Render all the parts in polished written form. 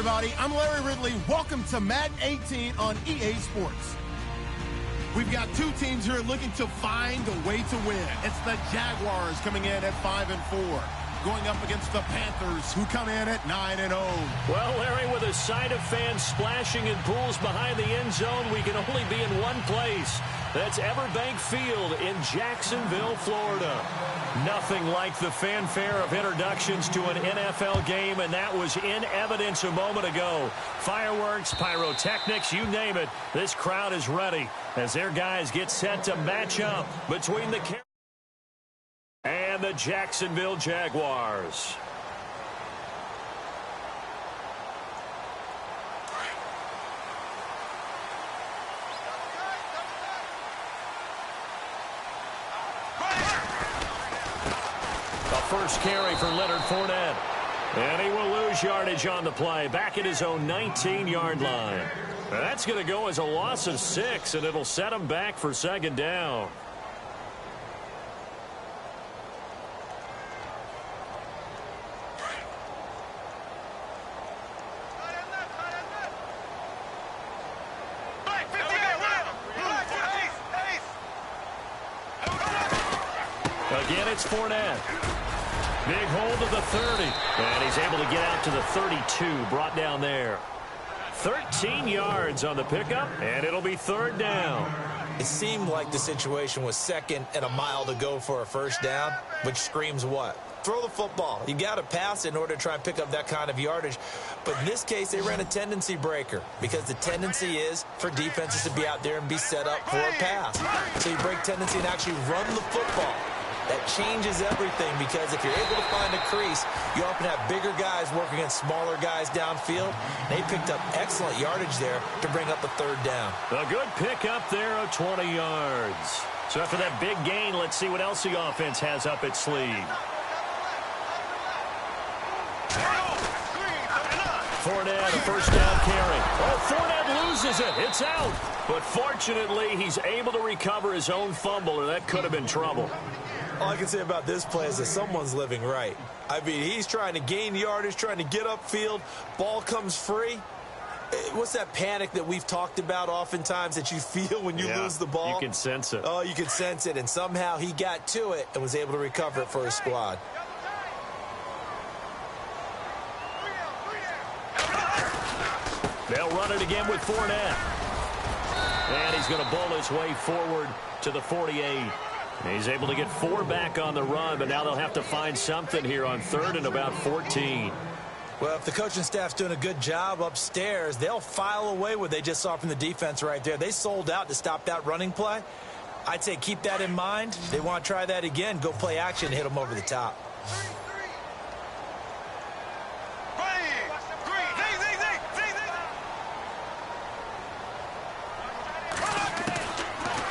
everybody. I'm Larry Ridley. Welcome to Madden 18 on EA Sports. We've got two teams here looking to find a way to win. It's the Jaguars coming in at 5-4. Going up against the Panthers, who come in at 9-0. Well, Larry, with a sight of fans splashing in pools behind the end zone, we can only be in one place. That's Everbank Field in Jacksonville, Florida. Nothing like the fanfare of introductions to an NFL game, and that was in evidence a moment ago. Fireworks, pyrotechnics, you name it. This crowd is ready as their guys get set to match up between the and the Jacksonville Jaguars. The first carry for Leonard Fournette. And he will lose yardage on the play, back at his own 19-yard line. That's going to go as a loss of 6, and it'll set him back for second down. Again, it's Fournette. Big hold of the 30. And he's able to get out to the 32, brought down there. 13 yards on the pickup, and it'll be third down. It seemed like the situation was second and a mile to go for a first down, which screams what? Throw the football. You got to pass it in order to try and pick up that kind of yardage. But in this case, they ran a tendency breaker because the tendency is for defenses to be out there and be set up for a pass. So you break tendency and actually run the football. That changes everything because if you're able to find a crease, you often have bigger guys working against smaller guys downfield. They picked up excellent yardage there to bring up a third down. A good pickup there of 20 yards. So after that big gain, let's see what else the offense has up its sleeve. Fournette, a first down carry. Oh, Fournette loses it. It's out. But fortunately, he's able to recover his own fumble, or that could have been trouble. All I can say about this play is that someone's living right. I mean, he's trying to gain yardage, trying to get upfield. Ball comes free. What's that panic that we've talked about oftentimes that you feel when you lose the ball? You can sense it. Oh, you can sense it. And somehow he got to it and was able to recover it for his squad. They'll run it again with Fournette. And he's going to bowl his way forward to the 48. He's able to get 4 back on the run, but now they'll have to find something here on third and about 14. Well, if the coaching staff's doing a good job upstairs, they'll file away what they just saw from the defense right there. They sold out to stop that running play. I'd say keep that in mind. They want to try that again. Go play action and hit them over the top.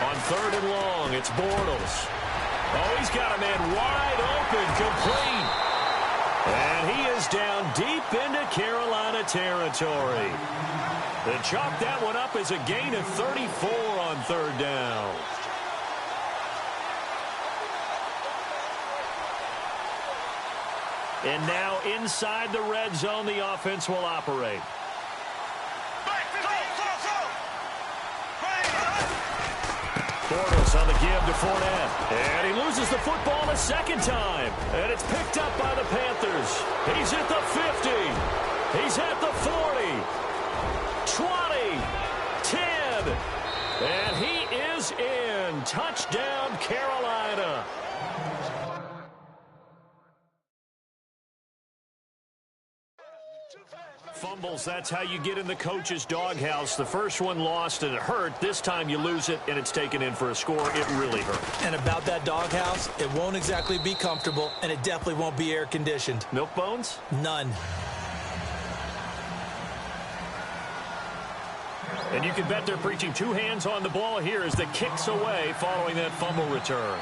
On third and long, it's Bortles. Oh, he's got a man wide open, complete. And he is down deep into Carolina territory. They chalk that one up as a gain of 34 on third down. And now inside the red zone, the offense will operate. Bortles on the give to Fournette. And he loses the football a second time. And it's picked up by the Panthers. He's at the 50. He's at the 40. 20. 10. And he is in. Touchdown, Carolina. Fumbles, that's how you get in the coach's doghouse. The first one lost and it hurt. This time you lose it and it's taken in for a score. It really hurt. And about that doghouse, it won't exactly be comfortable, and it definitely won't be air-conditioned. Milk bones? None. And you can bet they're preaching 2 hands on the ball here as the kicks away following that fumble return.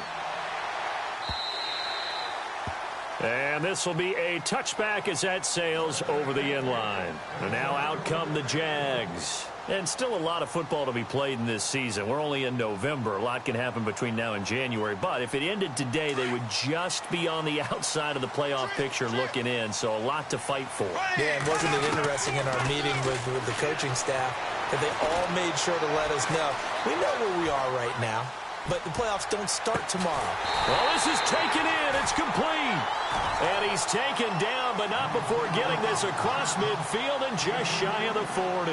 And this will be a touchback as that sails over the end line. And now out come the Jags. And still a lot of football to be played in this season. We're only in November. A lot can happen between now and January. But if it ended today, they would just be on the outside of the playoff picture looking in. So a lot to fight for. Yeah, and wasn't it interesting in our meeting with the coaching staff that they all made sure to let us know, we know where we are right now, but the playoffs don't start tomorrow. Well, this is taken in. It's complete. And he's taken down, but not before getting this across midfield and just shy of the 40.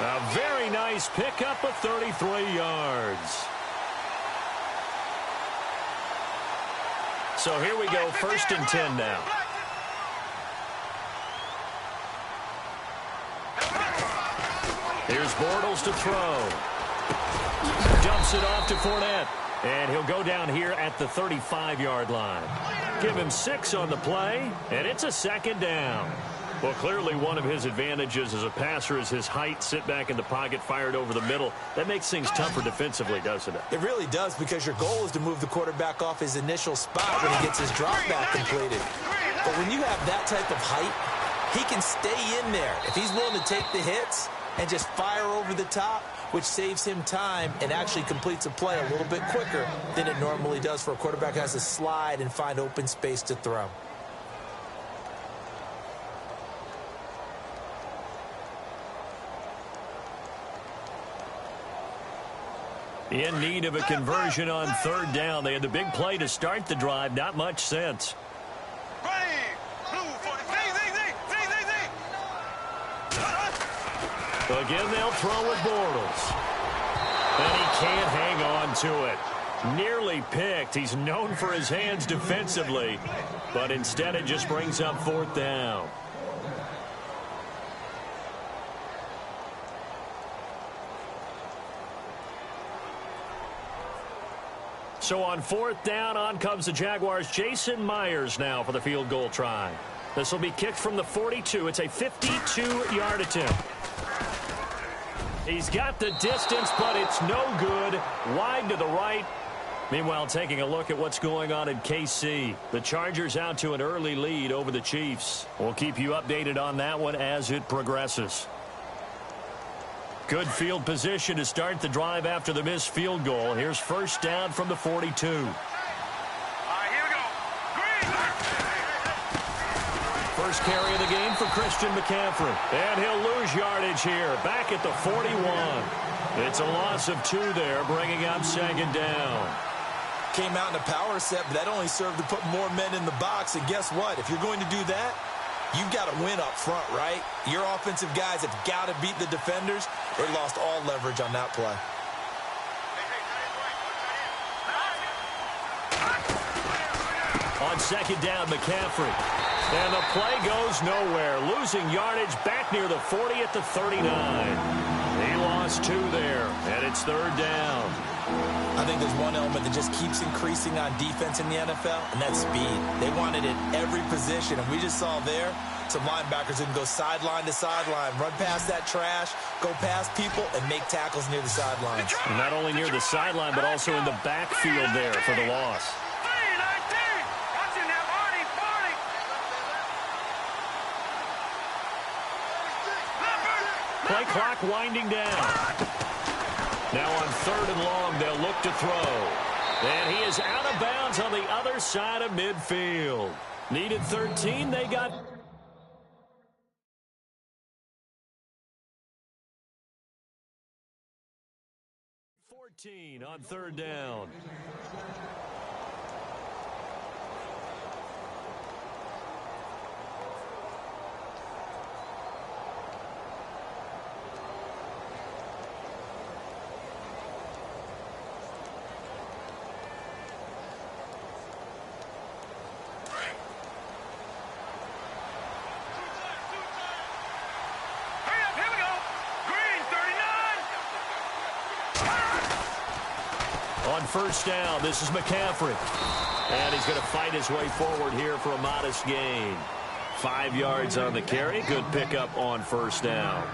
A very nice pickup of 33 yards. So here we go, 1st and 10 now. Here's Bortles to throw. Dumps it off to Fournette. And he'll go down here at the 35-yard line. Give him 6 on the play, and it's a 2nd down. Well, clearly one of his advantages as a passer is his height, sit back in the pocket, fired over the middle. That makes things tougher defensively, doesn't it? It really does, because your goal is to move the quarterback off his initial spot when he gets his drop back completed. But when you have that type of height, he can stay in there if he's willing to take the hits and just fire over the top, which saves him time and actually completes a play a little bit quicker than it normally does for a quarterback who has to slide and find open space to throw. In need of a conversion on 3rd down. They had the big play to start the drive. Not much sense. Again, they'll throw with Bortles. And he can't hang on to it. Nearly picked. He's known for his hands defensively. But instead, it just brings up 4th down. So on 4th down, on comes the Jaguars. Jason Myers now for the field goal try. This will be kicked from the 42. It's a 52-yard attempt. He's got the distance, but it's no good. Wide to the right. Meanwhile, taking a look at what's going on in KC. The Chargers out to an early lead over the Chiefs. We'll keep you updated on that one as it progresses. Good field position to start the drive after the missed field goal. Here's 1st down from the 42. All right, here we go. Green. First carry of the game for Christian McCaffrey. And he'll lose yardage here. Back at the 41. It's a loss of 2 there, bringing up 2nd down. Came out in a power set, but that only served to put more men in the box. And guess what? If you're going to do that, you've got to win up front, right? Your offensive guys have got to beat the defenders. They lost all leverage on that play. On 2nd down, McCaffrey. And the play goes nowhere. Losing yardage back near the 40 at the 39. He lost 2 there, and it's 3rd down. I think there's one element that just keeps increasing on defense in the NFL, and that's speed. They want it at every position, and we just saw there some linebackers who can go sideline to sideline, run past that trash, go past people, and make tackles near the sidelines. Not only near the sideline, but also in the backfield there for the loss. Play clock winding down. Now on 3rd and long, they'll look to throw. And he is out of bounds on the other side of midfield. Needed 13, they got 14 on 3rd down. On 1st down, this is McCaffrey. And he's going to fight his way forward here for a modest gain. 5 yards on the carry. Good pickup on 1st down.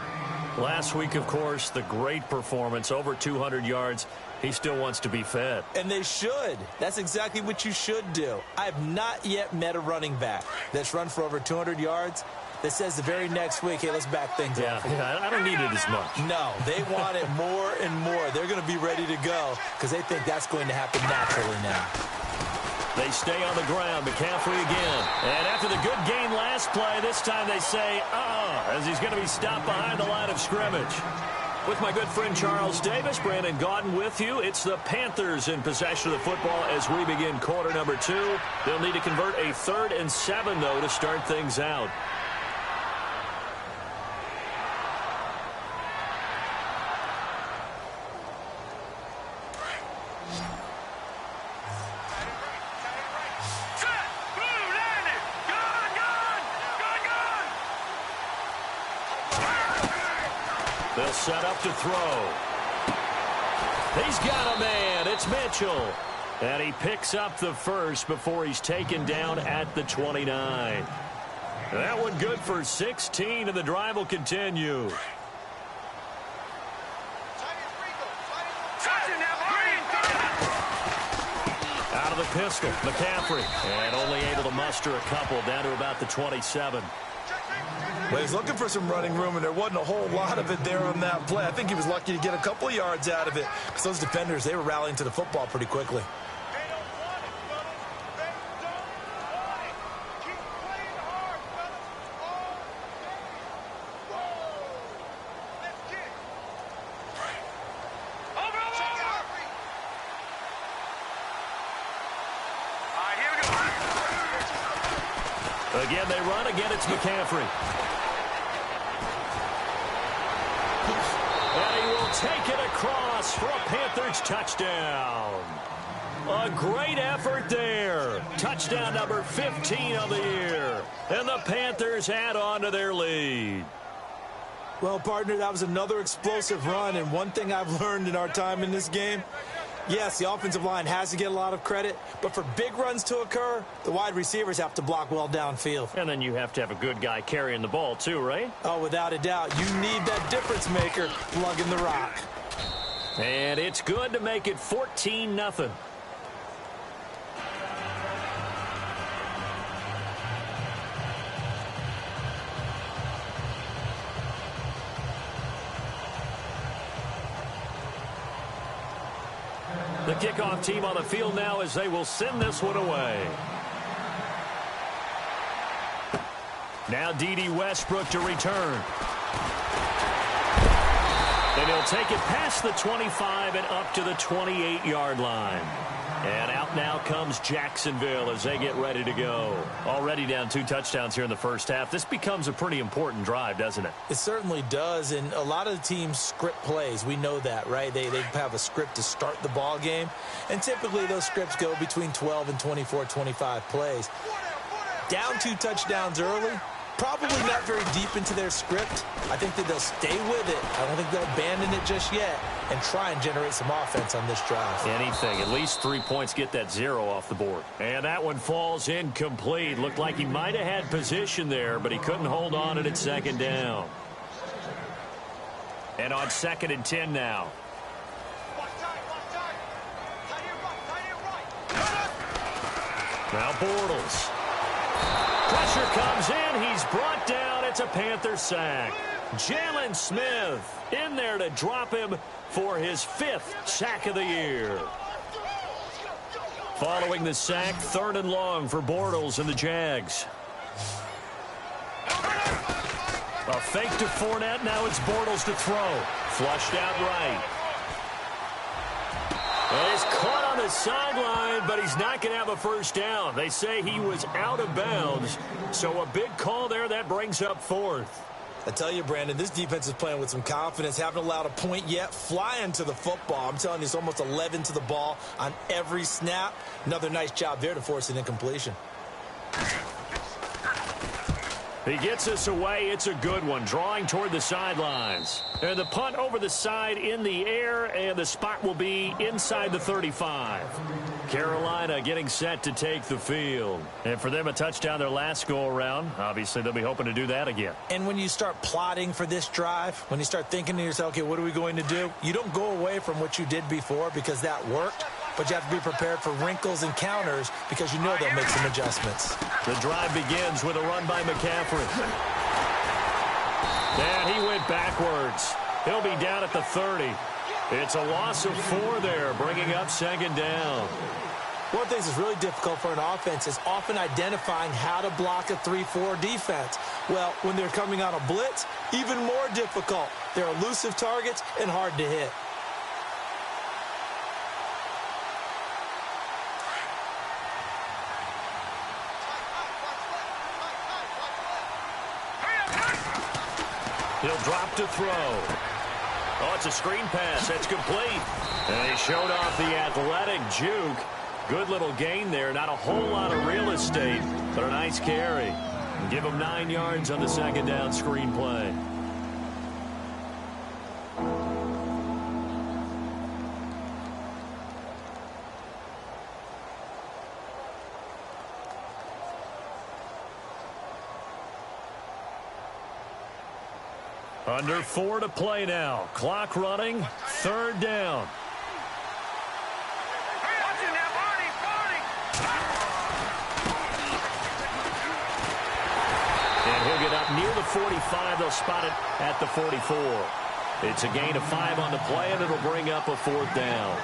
Last week, of course, the great performance, over 200 yards He still wants to be fed. And they should. That's exactly what you should do. I have not yet met a running back that's run for over 200 yards that says the very next week, hey, let's back things up. Yeah, I don't need it as much. No, they want it more and more. They're going to be ready to go because they think that's going to happen naturally now. They stay on the ground. McCaffrey again. And after the good gain last play, this time they say, as he's going to be stopped behind the line of scrimmage. With my good friend Charles Davis, Brandon Gaudin with you. It's the Panthers in possession of the football as we begin quarter number 2. They'll need to convert a 3rd and 7, though, to start things out. They'll set up to throw. He's got a man. It's Mitchell. And he picks up the first before he's taken down at the 29. That one good for 16, and the drive will continue. Out of the pistol, McCaffrey. And only able to muster a couple down to about the 27. Well, he's looking for some running room, and there wasn't a whole lot of it there on that play. I think he was lucky to get a couple of yards out of it because those defenders, they were rallying to the football pretty quickly. Again, they run. Again, it's McCaffrey. And he will take it across for a Panthers touchdown. A great effort there. Touchdown number 15 of the year. And the Panthers add on to their lead. Well, partner, that was another explosive run. And one thing I've learned in our time in this game, yes, the offensive line has to get a lot of credit, but for big runs to occur, the wide receivers have to block well downfield. And then you have to have a good guy carrying the ball too, right? Oh, without a doubt. You need that difference maker plugging the rock. And it's good to make it 14-0. The kickoff team on the field now as they will send this one away. Now D.D. Westbrook to return. And he'll take it past the 25 and up to the 28-yard line. And out now comes Jacksonville as they get ready to go. Already down 2 touchdowns here in the first half. This becomes a pretty important drive, doesn't it? It certainly does, and a lot of the teams script plays. We know that, right? They have a script to start the ball game, and typically those scripts go between 12 and 24, 25 plays. Down 2 touchdowns early, probably not very deep into their script. I think that they'll stay with it. I don't think they'll abandon it just yet and try and generate some offense on this drive. Anything. At least 3 points, get that 0 off the board. And that one falls incomplete. Looked like he might have had position there, but he couldn't hold on at second down. And on 2nd and 10 now. Now Bortles. Pressure comes in. He's brought down. It's a Panther sack. Jalen Smith in there to drop him for his 5th sack of the year. Following the sack, 3rd and long for Bortles and the Jags. A fake to Fournette. Now it's Bortles to throw. Flushed out right. And he's caught on the sideline, but he's not going to have a first down. They say he was out of bounds, so a big call there. That brings up 4th. I tell you, Brandon, this defense is playing with some confidence. Haven't allowed a point yet. Flying to the football. I'm telling you, it's almost 11 to the ball on every snap. Another nice job there to force an incompletion. He gets us away. It's a good one, drawing toward the sidelines. And the punt over the side in the air, and the spot will be inside the 35. Carolina getting set to take the field. And for them, a touchdown their last go-around. Obviously, they'll be hoping to do that again. And when you start plotting for this drive, when you start thinking to yourself, okay, what are we going to do? You don't go away from what you did before because that worked. But you have to be prepared for wrinkles and counters because you know they'll make some adjustments. The drive begins with a run by McCaffrey. And he went backwards. He'll be down at the 30. It's a loss of 4 there, bringing up second down. One of the things that's really difficult for an offense is often identifying how to block a 3-4 defense. Well, when they're coming on a blitz, even more difficult. They're elusive targets and hard to hit. He'll drop to throw. Oh, it's a screen pass. That's complete. And he showed off the athletic juke. Good little gain there. Not a whole lot of real estate, but a nice carry. Give him 9 yards on the second down screen play. Under 4 to play now. Clock running. Third down. And he'll get up near the 45. They'll spot it at the 44. It's a gain of 5 on the play, and it'll bring up a 4th down.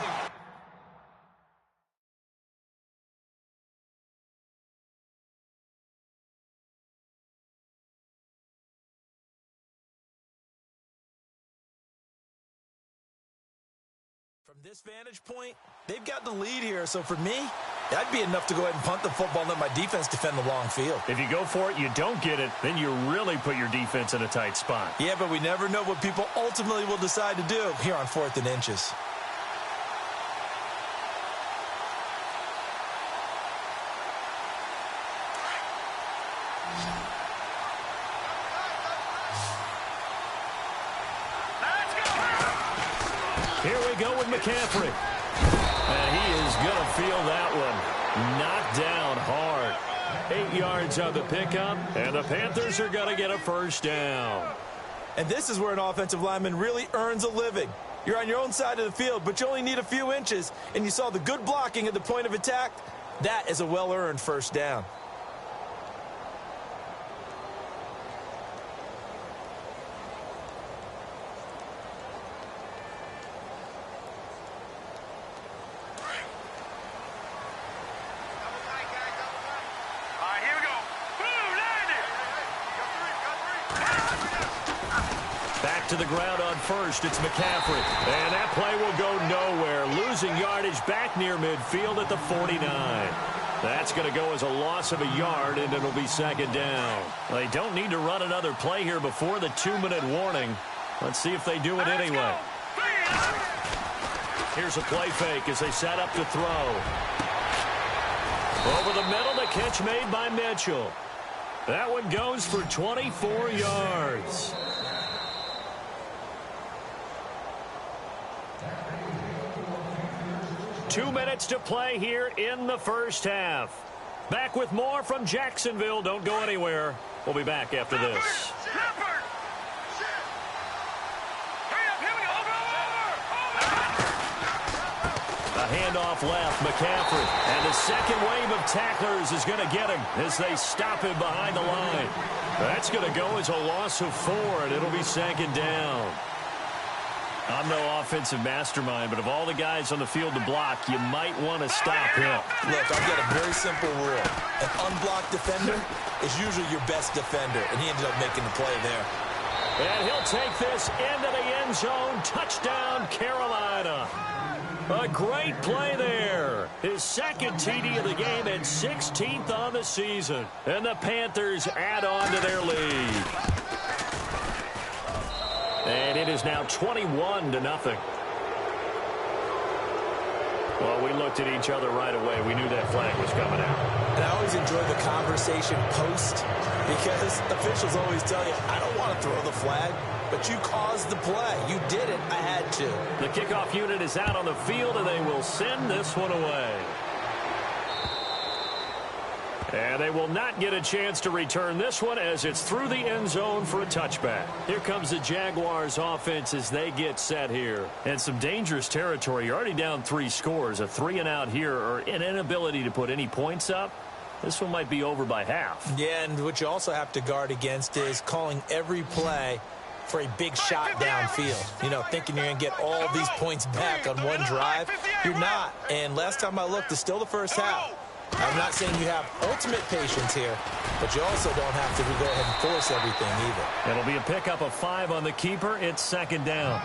From this vantage point, they've got the lead here. So for me, that'd be enough to go ahead and punt the football and let my defense defend the long field. If you go for it, you don't get it, then you really put your defense in a tight spot. Yeah, but we never know what people ultimately will decide to do here on 4th and inches. Here we go with McCaffrey. And he is going to feel that one. Knocked down hard. 8 yards on the pickup, and the Panthers are going to get a first down. And this is where an offensive lineman really earns a living. You're on your own side of the field, but you only need a few inches, and you saw the good blocking at the point of attack. That is a well-earned first down. To the ground on first, it's McCaffrey. And that play will go nowhere. Losing yardage back near midfield at the 49. That's going to go as a loss of a yard, and it'll be second down. They don't need to run another play here before the 2-minute warning. Let's see if they do it anyway. Here's a play fake as they set up to throw. Over the middle, the catch made by Mitchell. That one goes for 24 yards. Two minutes to play here in the first half. Back with more from Jacksonville. Don't go anywhere. We'll be back after this. A handoff left, McCaffrey. And the second wave of tacklers is going to get him as they stop him behind the line. That's going to go as a loss of 4, and it'll be second down. I'm no offensive mastermind, but of all the guys on the field to block, you might want to stop him. Look, I've got a very simple rule. An unblocked defender is usually your best defender, and he ended up making the play there. And he'll take this into the end zone. Touchdown, Carolina. A great play there. His second TD of the game and 16th on the season. And the Panthers add on to their lead. And it is now 21-0. Well, we looked at each other right away. We knew that flag was coming out. And I always enjoy the conversation post because officials always tell you, I don't want to throw the flag, but you caused the play. You did it. I had to. The kickoff unit is out on the field, and they will send this one away. And they will not get a chance to return this one as it's through the end zone for a touchback. Here comes the Jaguars offense as they get set here. And some dangerous territory. You're already down 3 scores. A 3-and-out here or an inability to put any points up. This one might be over by half. Yeah, and what you also have to guard against is calling every play for a big shot downfield. You know, thinking you're going to get all these points back on one drive. You're not. And last time I looked, it's still the first half. I'm not saying you have ultimate patience here, but you also don't have to go ahead and force everything either. It'll be a pickup of 5 on the keeper. It's 2nd down.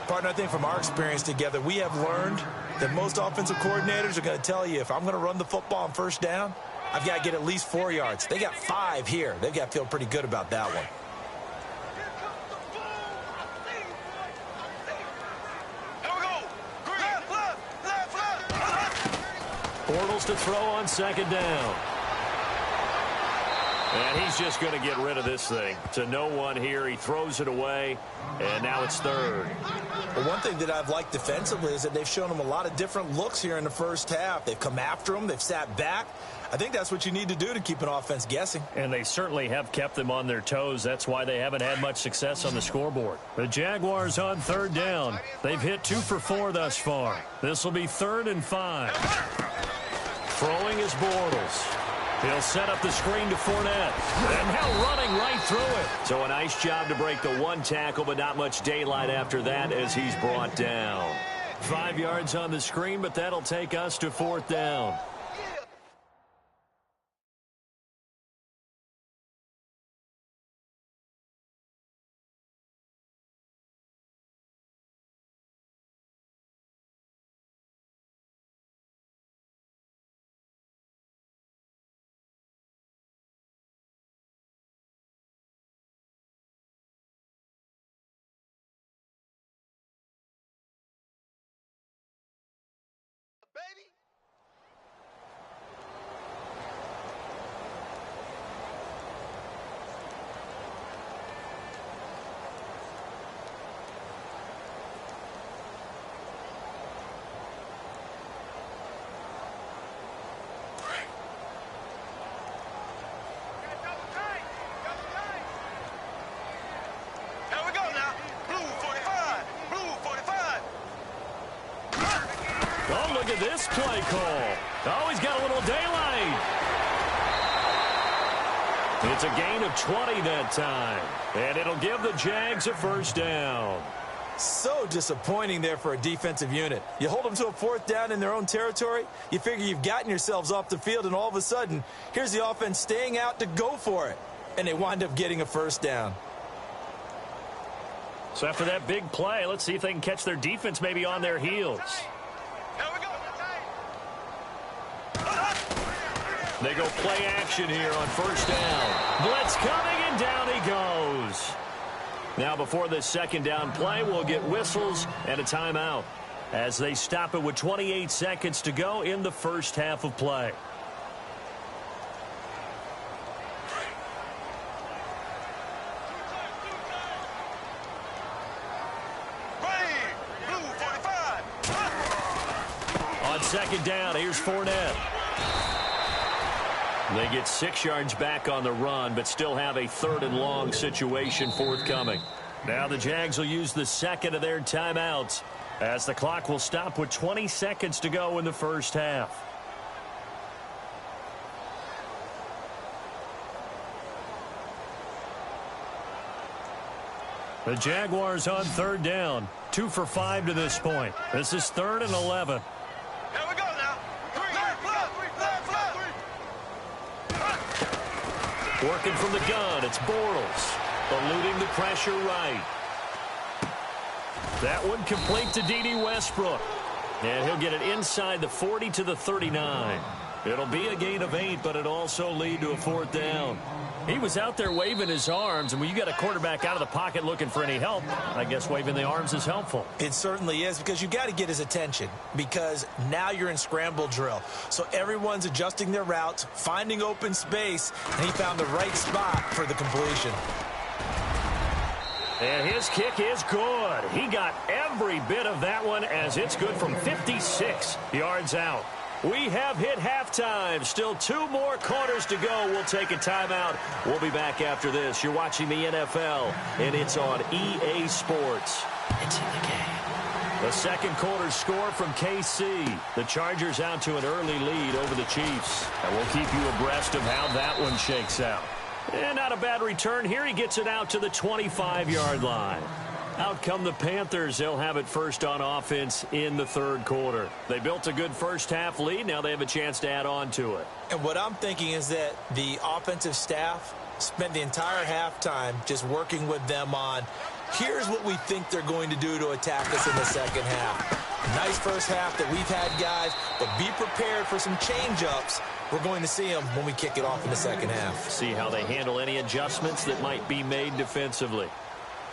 Partner, I think from our experience together, we have learned that most offensive coordinators are going to tell you, if I'm going to run the football on 1st down, I've got to get at least 4 yards. They got 5 here. They've got to feel pretty good about that one. Bortles to throw on 2nd down. And he's just going to get rid of this thing. To no one here. He throws it away, and now it's 3rd. Well, one thing that I've liked defensively is that they've shown him a lot of different looks here in the first half. They've come after him. They've sat back. I think that's what you need to do to keep an offense guessing. And they certainly have kept them on their toes. That's why they haven't had much success on the scoreboard. The Jaguars on 3rd down. They've hit 2 for 4 thus far. This will be 3rd and 5. Throwing is Bortles. He'll set up the screen to Fournette. And now running right through it. So a nice job to break the 1 tackle, but not much daylight after that as he's brought down. 5 yards on the screen, but that'll take us to 4th down. Baby. Here we go now. Blue 45. Blue 45. Oh, look at this play call. Oh, he's got a little daylight. It's a gain of 20 that time. And it'll give the Jags a 1st down. So disappointing there for a defensive unit. You hold them to a 4th down in their own territory, you figure you've gotten yourselves off the field, and all of a sudden, here's the offense staying out to go for it. And they wind up getting a 1st down. So after that big play, let's see if they can catch their defense maybe on their heels. Here we go. They go play action here on 1st down. Blitz coming, and down he goes. Now before this 2nd down play, we'll get whistles and a timeout as they stop it with 28 seconds to go in the 1st half of play. Blue 45. On 2nd down, here's Fournette. They get 6 yards back on the run, but still have a 3rd and long situation forthcoming. Now the Jags will use the 2nd of their timeouts as the clock will stop with 20 seconds to go in the 1st half. The Jaguars on 3rd down. 2 for 5 to this point. This is 3rd and 11. Here we go now. Working from the gun, it's Bortles. Eluding the pressure right. That one complete to D.D. Westbrook. And he'll get it inside the 40 to the 39. It'll be a gain of 8, but it'll also lead to a 4th down. He was out there waving his arms, and when you got a quarterback out of the pocket looking for any help, I guess waving the arms is helpful. It certainly is, because you got to get his attention, because now you're in scramble drill. So everyone's adjusting their routes, finding open space, and he found the right spot for the completion. And his kick is good. He got every bit of that one, as it's good from 56 yards out. We have hit halftime. Still 2 more quarters to go. We'll take a timeout. We'll be back after this. You're watching the NFL, and it's on EA Sports. It's in the game. The second quarter score from KC. The Chargers out to an early lead over the Chiefs. And we'll keep you abreast of how that one shakes out. And not a bad return here. He gets it out to the 25-yard line. Out come the Panthers. They'll have it first on offense in the third quarter. They built a good first-half lead. Now they have a chance to add on to it. And what I'm thinking is that the offensive staff spent the entire halftime just working with them on, here's what we think they're going to do to attack us in the second half. Nice first half that we've had, guys, but be prepared for some change-ups. We're going to see them when we kick it off in the second half. See how they handle any adjustments that might be made defensively.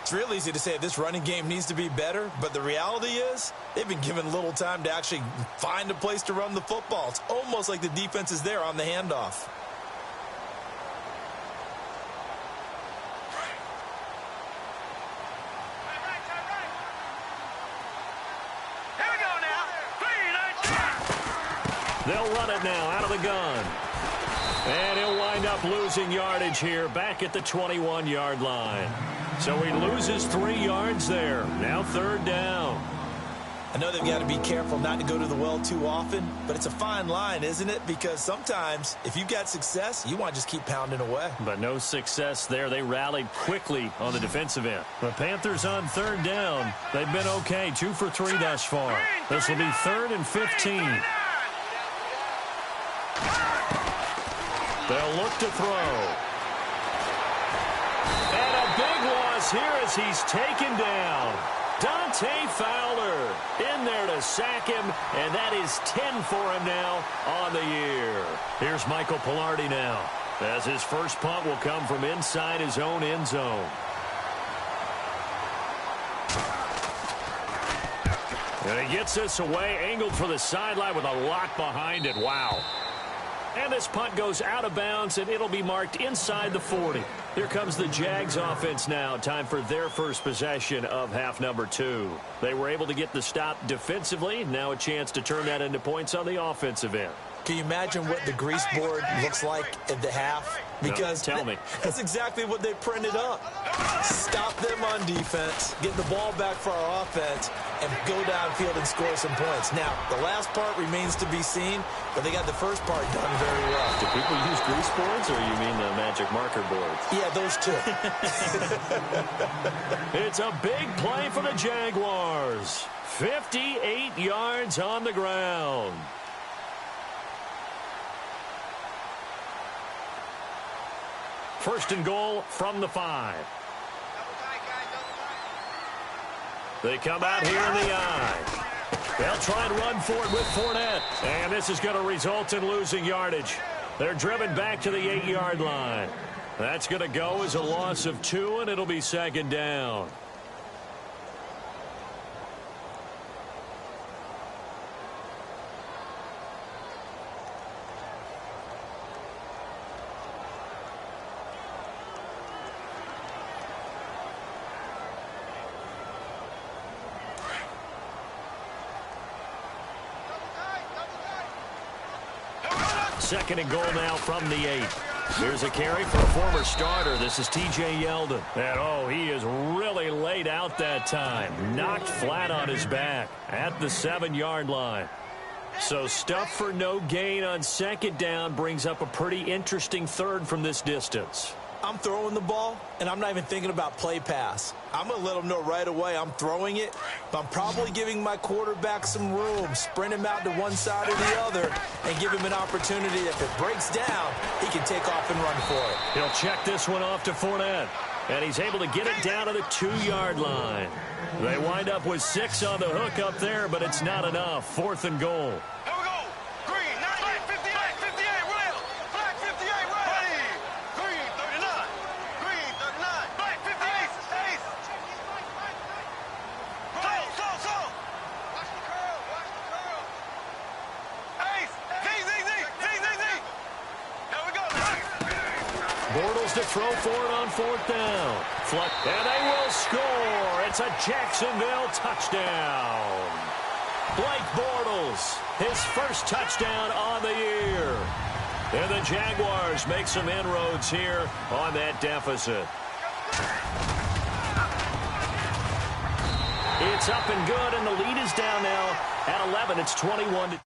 It's real easy to say this running game needs to be better, but the reality is they've been given little time to actually find a place to run the football. It's almost like the defense is there on the handoff. Here we go now. They'll run it now out of the gun. And he'll wind up losing yardage here back at the 21-yard line. So he loses 3 yards there. Now 3rd down. I know they've got to be careful not to go to the well too often, but it's a fine line, isn't it? Because sometimes if you've got success, you want to just keep pounding away. But no success there. They rallied quickly on the defensive end. The Panthers on 3rd down. They've been okay. 2 for 3 thus far. This will be 3rd and 15. They'll look to throw. And a big loss here as he's taken down. Dante Fowler in there to sack him, and that is 10 for him now on the year. Here's Michael Pilardi now, as his first punt will come from inside his own end zone. And he gets this away, angled for the sideline with a lot behind it. Wow. And this punt goes out of bounds, and it'll be marked inside the 40. Here comes the Jags offense now. Time for their first possession of half number 2. They were able to get the stop defensively. Now a chance to turn that into points on the offensive end. Can you imagine what the grease board looks like at the half? Because no, tell me. That's exactly what they printed up. Stop them on defense, get the ball back for our offense, and go downfield and score some points. Now, the last part remains to be seen, but they got the first part done very well. Do people use grease boards, or you mean the magic marker boards? Yeah, those two. It's a big play for the Jaguars. 58 yards on the ground. First and goal from the 5. They come out here in the eye. They'll try and run for it with Fournette. And this is going to result in losing yardage. They're driven back to the 8-yard line. That's going to go as a loss of 2, and it'll be 2nd down. Second and goal now from the 8. Here's a carry for a former starter. This is T.J. Yeldon. And, he is really laid out that time. Knocked flat on his back at the 7-yard line. So stuff for no gain on 2nd down brings up a pretty interesting 3rd from this distance. I'm throwing the ball, and I'm not even thinking about play pass. I'm going to let them know right away I'm throwing it, but I'm probably giving my quarterback some room, sprint him out to one side or the other, and give him an opportunity. If it breaks down, he can take off and run for it. He'll check this one off to Fournette, and he's able to get it down to the 2-yard line. They wind up with 6 on the hook up there, but it's not enough. 4th and goal. Here we go. Green, 58, to throw for it on 4th down. And they will score. It's a Jacksonville touchdown. Blake Bortles, his first touchdown on the year. And the Jaguars make some inroads here on that deficit. It's up and good, and the lead is down now at 11. It's 21.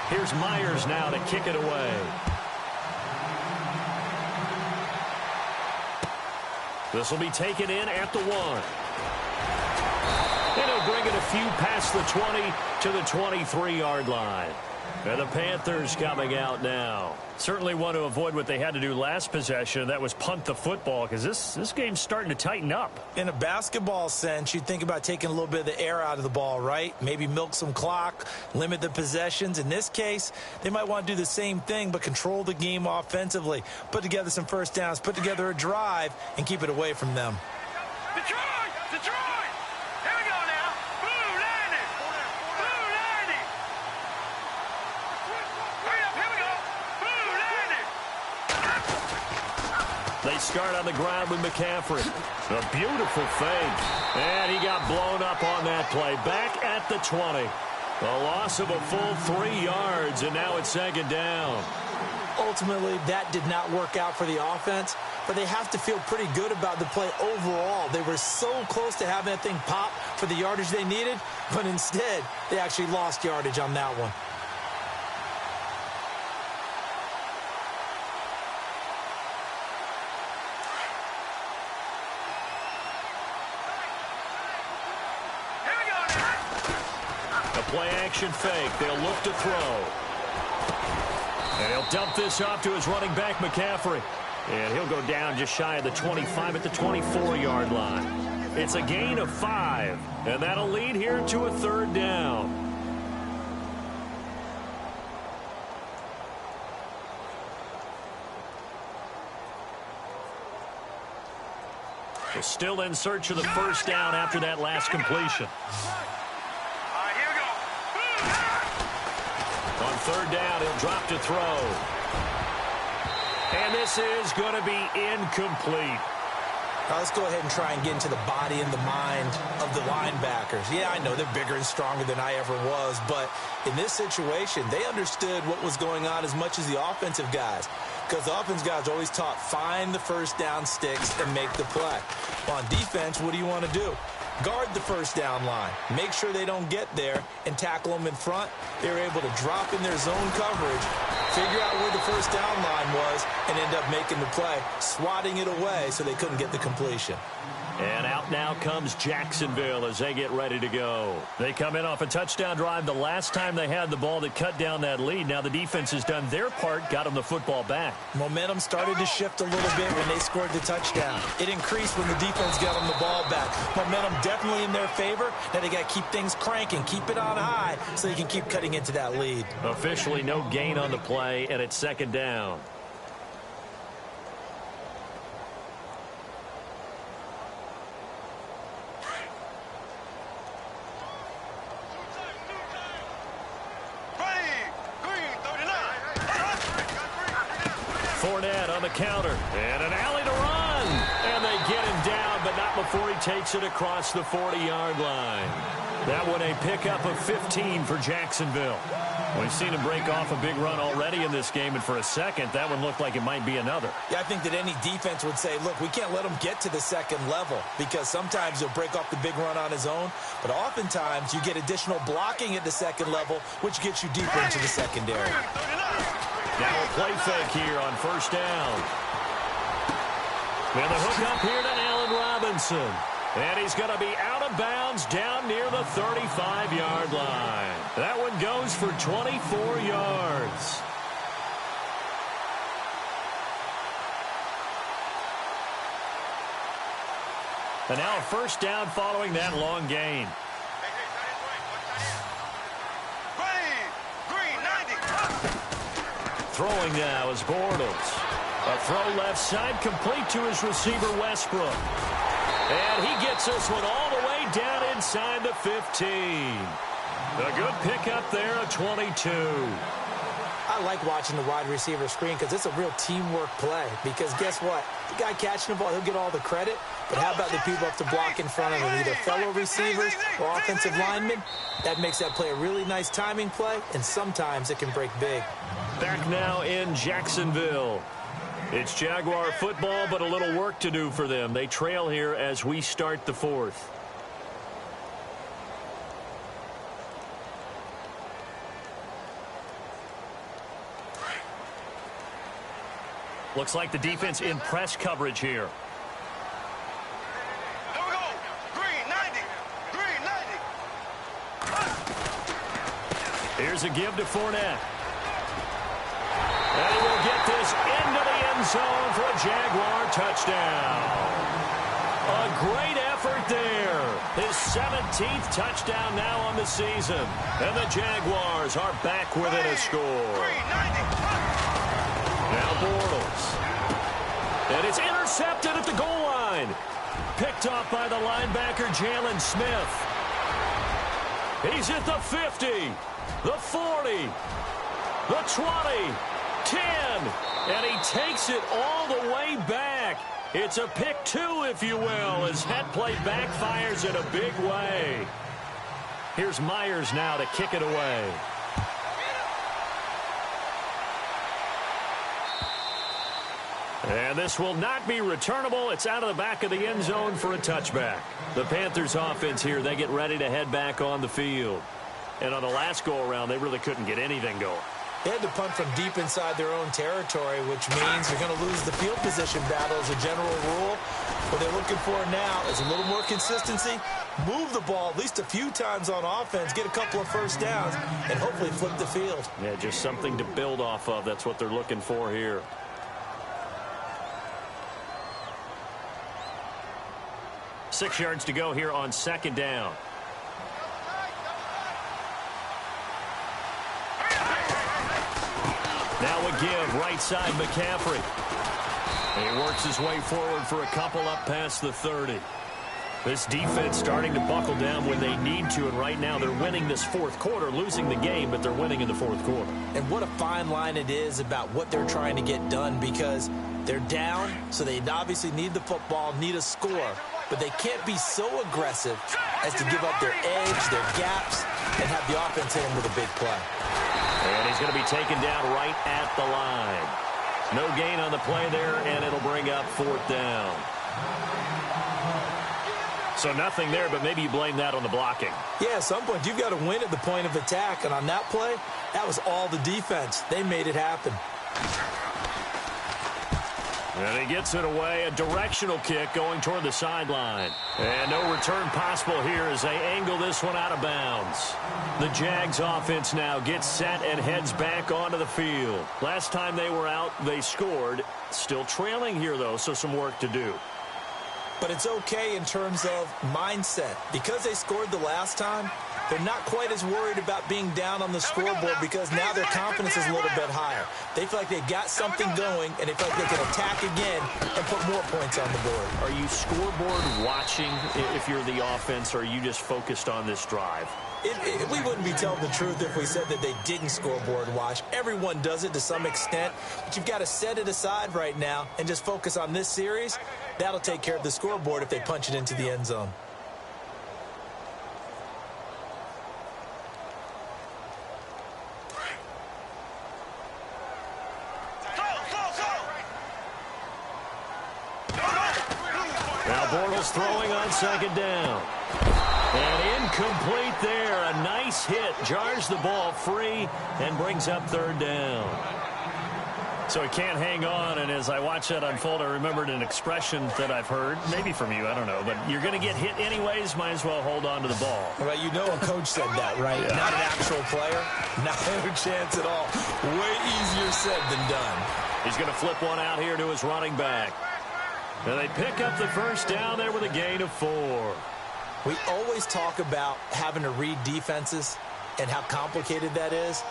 Here's Myers now to kick it away. This will be taken in at the 1. And he'll bring it a few past the 20 to the 23-yard line. And the Panthers coming out now. Certainly want to avoid what they had to do last possession. That was punt the football, because this game's starting to tighten up. In a basketball sense, you'd think about taking a little bit of the air out of the ball, right? Maybe milk some clock, limit the possessions. In this case, they might want to do the same thing, but control the game offensively. Put together some first downs, put together a drive, and keep it away from them. Detroit! Detroit! Here we go now. Blue 90! Blue 90! Hurry up, here we go. Blue 90! They start on the ground with McCaffrey. A beautiful fake. And he got blown up on that play. Back at the 20. A loss of a full 3 yards, and now it's 2nd down. Ultimately, that did not work out for the offense, but they have to feel pretty good about the play overall. They were so close to having that thing pop for the yardage they needed, but instead, they actually lost yardage on that one. Play-action fake. They'll look to throw. And he'll dump this off to his running back, McCaffrey. And he'll go down just shy of the 25 at the 24-yard line. It's a gain of 5. And that'll lead here to a 3rd down. They're still in search of the first down after that last completion. On 3rd down, he'll drop to throw. And this is going to be incomplete. Now let's go ahead and try and get into the body and the mind of the linebackers. Yeah, I know they're bigger and stronger than I ever was, but in this situation, they understood what was going on as much as the offensive guys. Because the offensive guys always taught, find the first down sticks and make the play. Well, on defense, what do you want to do? Guard the first down line. Make sure they don't get there and tackle them in front. They were able to drop in their zone coverage, figure out where the first down line was, and end up making the play, swatting it away so they couldn't get the completion. And out now comes Jacksonville as they get ready to go. They come in off a touchdown drive the last time they had the ball that cut down that lead. Now the defense has done their part, got them the football back. Momentum started to shift a little bit when they scored the touchdown. It increased when the defense got them the ball back. Momentum definitely in their favor. Now they got to keep things cranking, keep it on high so they can keep cutting into that lead. Officially no gain on the play, and it's 2nd down. Fournette on the counter, and an alley to run. And they get him down, but not before he takes it across the 40-yard line. That one a pickup of 15 for Jacksonville. We've seen him break off a big run already in this game, and for a second, that one looked like it might be another. Yeah, I think that any defense would say, look, we can't let him get to the second level, because sometimes he'll break off the big run on his own, but oftentimes you get additional blocking at the second level, which gets you deeper into the secondary. Now a play fake here on first down. And the hook up here to Allen Robinson. And he's going to be out of bounds down near the 35-yard line. That one goes for 24 yards. And now a first down following that long gain. Throwing now is Bortles. A throw left side complete to his receiver Westbrook. And he gets this one all the way down inside the 15. A good pickup there, a 22. I I like watching the wide receiver screen because it's a real teamwork play. Because guess what? The guy catching the ball, he'll get all the credit. But how about the people up to block in front of him, either fellow receivers or offensive linemen? That makes that play a really nice timing play, and sometimes it can break big. Back now in Jacksonville. It's Jaguar football, but a little work to do for them. They trail here as we start the fourth. Looks like the defense in press coverage here. Here we go. Green 90. Green 90. Here's a give to Fournette. And he will get this into the end zone for a Jaguar touchdown. A great effort there. His 17th touchdown now on the season. And the Jaguars are back within a score. Green 90. Now Bortles. And it's intercepted at the goal line. Picked off by the linebacker, Jalen Smith. He's at the 50, the 40, the 20, 10. And he takes it all the way back. It's a pick two, if you will, as that play backfires in a big way. Here's Myers now to kick it away. And this will not be returnable. It's out of the back of the end zone for a touchback. The Panthers offense here, they get ready to head back on the field. And on the last go-around, they really couldn't get anything going. They had to punt from deep inside their own territory, which means you're going to lose the field position battle as a general rule. What they're looking for now is a little more consistency, move the ball at least a few times on offense, get a couple of first downs, and hopefully flip the field. Yeah, just something to build off of. That's what they're looking for here. 6 yards to go here on second down. Now a give, right side McCaffrey. And he works his way forward for a couple up past the 30. This defense starting to buckle down when they need to, and right now they're winning this fourth quarter, losing the game, but they're winning in the fourth quarter. And what a fine line it is about what they're trying to get done, because they're down, so they obviously need the football, need a score, but they can't be so aggressive as to give up their edge, their gaps, and have the offense hit them with a big play. And he's going to be taken down right at the line. No gain on the play there, and it'll bring up fourth down. So nothing there, but maybe you blame that on the blocking. Yeah, at some point you've got to win at the point of attack, and on that play, that was all the defense. They made it happen. And he gets it away, a directional kick going toward the sideline. And no return possible here as they angle this one out of bounds. The Jags offense now gets set and heads back onto the field. Last time they were out, they scored. Still trailing here, though, so some work to do. But it's okay in terms of mindset. Because they scored the last time, they're not quite as worried about being down on the scoreboard because now their confidence is a little bit higher. They feel like they've got something going, and they feel like they can attack again and put more points on the board. Are you scoreboard watching if you're the offense, or are you just focused on this drive? We wouldn't be telling the truth if we said that they didn't scoreboard watch. Everyone does it to some extent, but you've got to set it aside right now and just focus on this series. That'll take care of the scoreboard if they punch it into the end zone. Now Bortles throwing on second down. And incomplete there. A nice hit. Jars the ball free and brings up third down. So he can't hang on, and as I watch that unfold, I remembered an expression that I've heard, maybe from you, I don't know, but you're going to get hit anyways, might as well hold on to the ball. Well, you know a coach said that, right? Yeah. Not an actual player. Not a chance at all. Way easier said than done. He's going to flip one out here to his running back. And they pick up the first down there with a gain of 4. We always talk about having to read defenses and how complicated that is.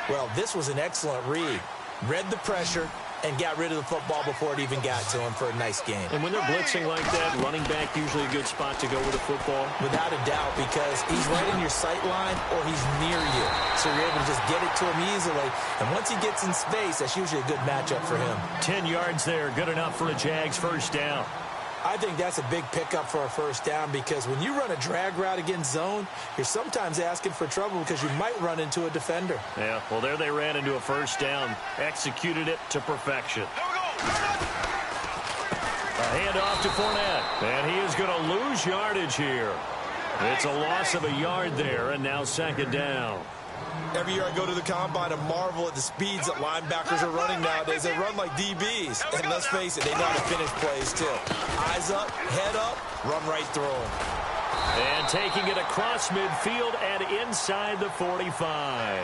Well, this was an excellent read. Read the pressure, and got rid of the football before it even got to him for a nice gain. And when they're blitzing like that, running back usually a good spot to go with the football? Without a doubt, because he's right in your sight line or he's near you. So you're able to just get it to him easily. And once he gets in space, that's usually a good matchup for him. 10 yards there, good enough for a Jags first down. I think that's a big pickup for a first down because when you run a drag route against zone, you're sometimes asking for trouble because you might run into a defender. Yeah, well, there they ran into a first down. Executed it to perfection. A handoff to Fournette, and he is going to lose yardage here. It's a loss of a yard there, and now second down. Every year I go to the combine and marvel at the speeds that linebackers are running nowadays. They run like DBs. And let's face it, they know how to finish plays too. Eyes up, head up, run right through them. And taking it across midfield and inside the 45.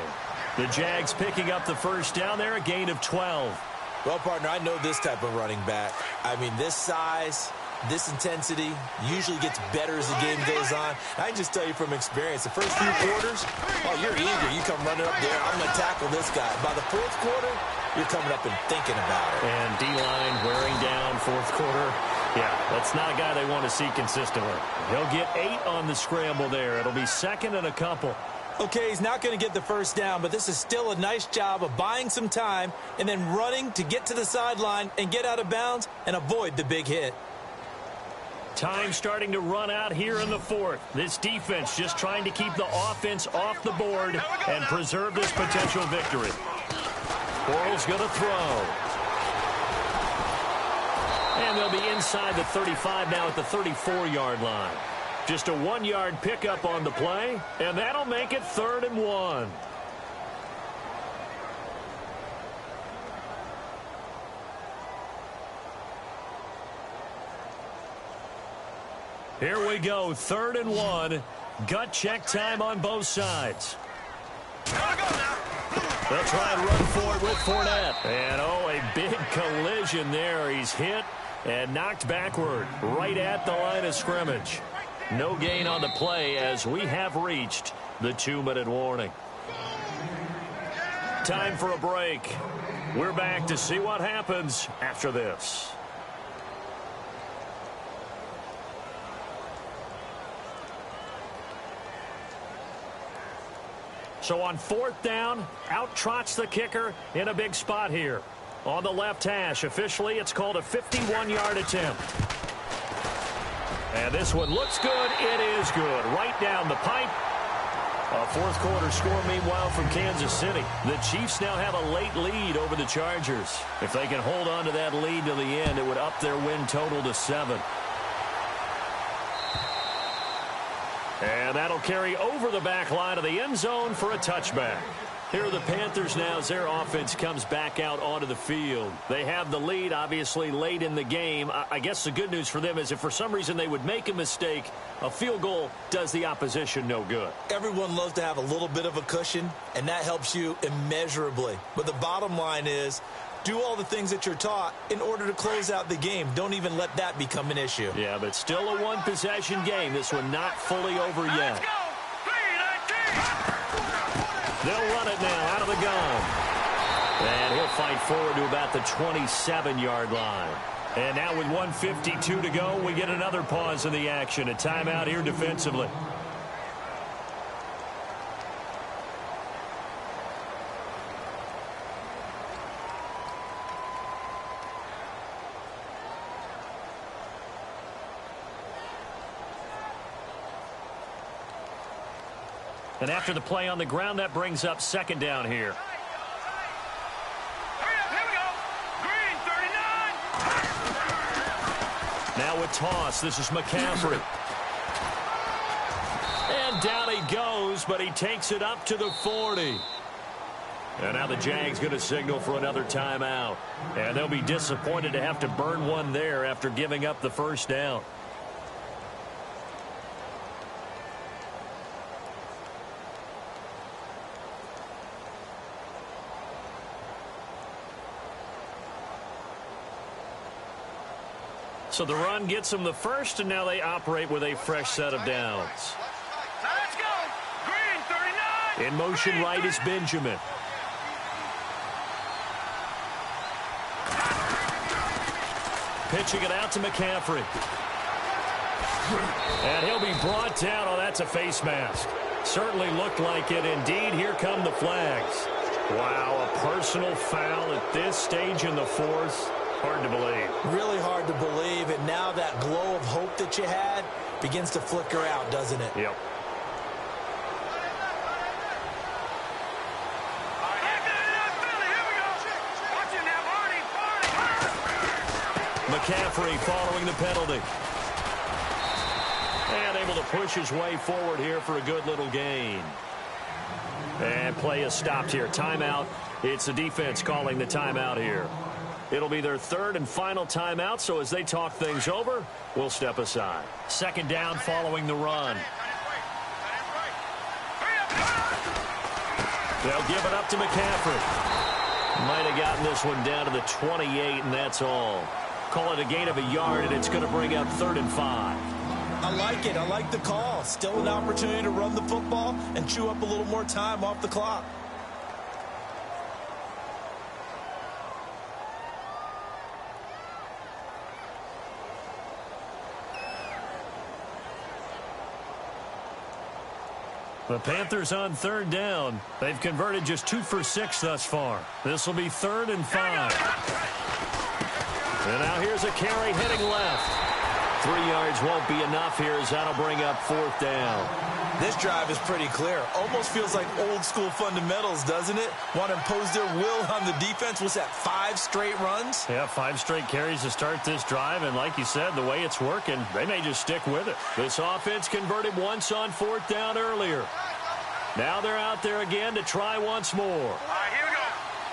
The Jags picking up the first down there, a gain of 12. Well, partner, I know this type of running back. I mean, this size, this intensity usually gets better as the game goes on. I can just tell you from experience, the first few quarters, oh, you're eager. You come running up there, I'm going to tackle this guy. By the fourth quarter, you're coming up and thinking about it. And D-line wearing down fourth quarter. Yeah, that's not a guy they want to see consistently. He'll get 8 on the scramble there. It'll be second and a couple. Okay, he's not going to get the first down, but this is still a nice job of buying some time and then running to get to the sideline and get out of bounds and avoid the big hit. Time starting to run out here in the fourth. This defense just trying to keep the offense off the board and preserve this potential victory. Bortles going to throw. And they'll be inside the 35 now at the 34-yard line. Just a 1-yard pickup on the play, and that'll make it 3rd and 1. Here we go, 3rd and 1. Gut check time on both sides. They'll try and run for it with Fournette. And, oh, a big collision there. He's hit and knocked backward right at the line of scrimmage. No gain on the play as we have reached the 2-minute warning. Time for a break. We're back to see what happens after this. So on 4th down, out trots the kicker in a big spot here. On the left hash, officially it's called a 51-yard attempt. And this one looks good. It is good. Right down the pipe. A fourth quarter score, meanwhile, from Kansas City. The Chiefs now have a late lead over the Chargers. If they can hold on to that lead to the end, it would up their win total to 7. And that'll carry over the back line of the end zone for a touchback. Here are the Panthers now as their offense comes back out onto the field. They have the lead, obviously, late in the game. I guess the good news for them is if for some reason they would make a mistake, a field goal does the opposition no good. Everyone loves to have a little bit of a cushion, and that helps you immeasurably. But the bottom line is, do all the things that you're taught in order to close out the game. Don't even let that become an issue. Yeah, but still a one-possession game. This one not fully over yet. They'll run it now out of the gun. And he'll fight forward to about the 27-yard line. And now with 1:52 to go, we get another pause in the action. A timeout here defensively. And after the play on the ground, that brings up second down here. Hurry up, here we go. Green, 39. Now with toss, this is McCaffrey. And down he goes, but he takes it up to the 40. And now the Jags going to signal for another timeout. And they'll be disappointed to have to burn one there after giving up the first down. So the run gets them the first, and now they operate with a fresh set of downs. Let's go. Green, 39. In motion right is Benjamin. Pitching it out to McCaffrey. And he'll be brought down. Oh, that's a face mask. Certainly looked like it. Indeed, here come the flags. Wow, a personal foul at this stage in the fourth. Hard to believe. Really hard to believe. And now that glow of hope that you had begins to flicker out, doesn't it? Yep. McCaffrey following the penalty. And able to push his way forward here for a good little gain. And play is stopped here. Timeout. It's the defense calling the timeout here. It'll be their third and final timeout, so as they talk things over, we'll step aside. Second down following the run. They'll give it up to McCaffrey. Might have gotten this one down to the 28, and that's all. Call it a gain of a yard, and it's going to bring up 3rd and 5. I like it. I like the call. Still an opportunity to run the football and chew up a little more time off the clock. The Panthers on 3rd down. They've converted just 2 for 6 thus far. This will be 3rd and 5. And now here's a carry heading left. 3 yards won't be enough here as that'll bring up 4th down. This drive is pretty clear. Almost feels like old school fundamentals, doesn't it? Want to impose their will on the defense. Was that 5 straight runs? Yeah, 5 straight carries to start this drive. And like you said, the way it's working, they may just stick with it. This offense converted once on 4th down earlier. Now they're out there again to try once more. All right, here we go.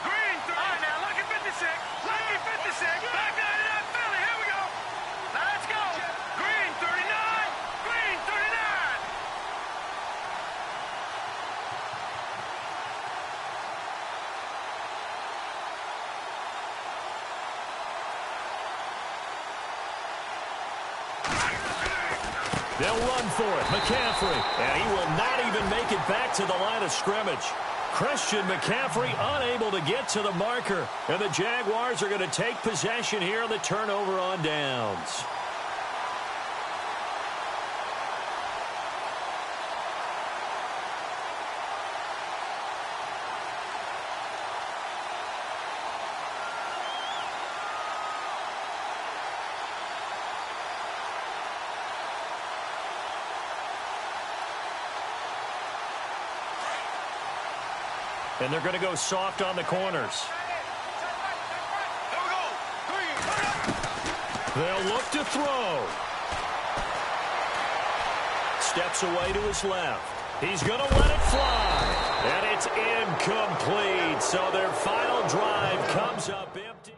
Green, all right, now, lucky 56. Lucky 56. Back out of that Philly. Here we go. Now, let's go. Green, 39. Green, 39. They'll run for it. McCaffrey. And he will not even make it back to the line of scrimmage. Christian McCaffrey unable to get to the marker. And the Jaguars are going to take possession here on the turnover on downs. And they're going to go soft on the corners. They'll look to throw. Steps away to his left. He's going to let it fly. And it's incomplete. So their final drive comes up empty.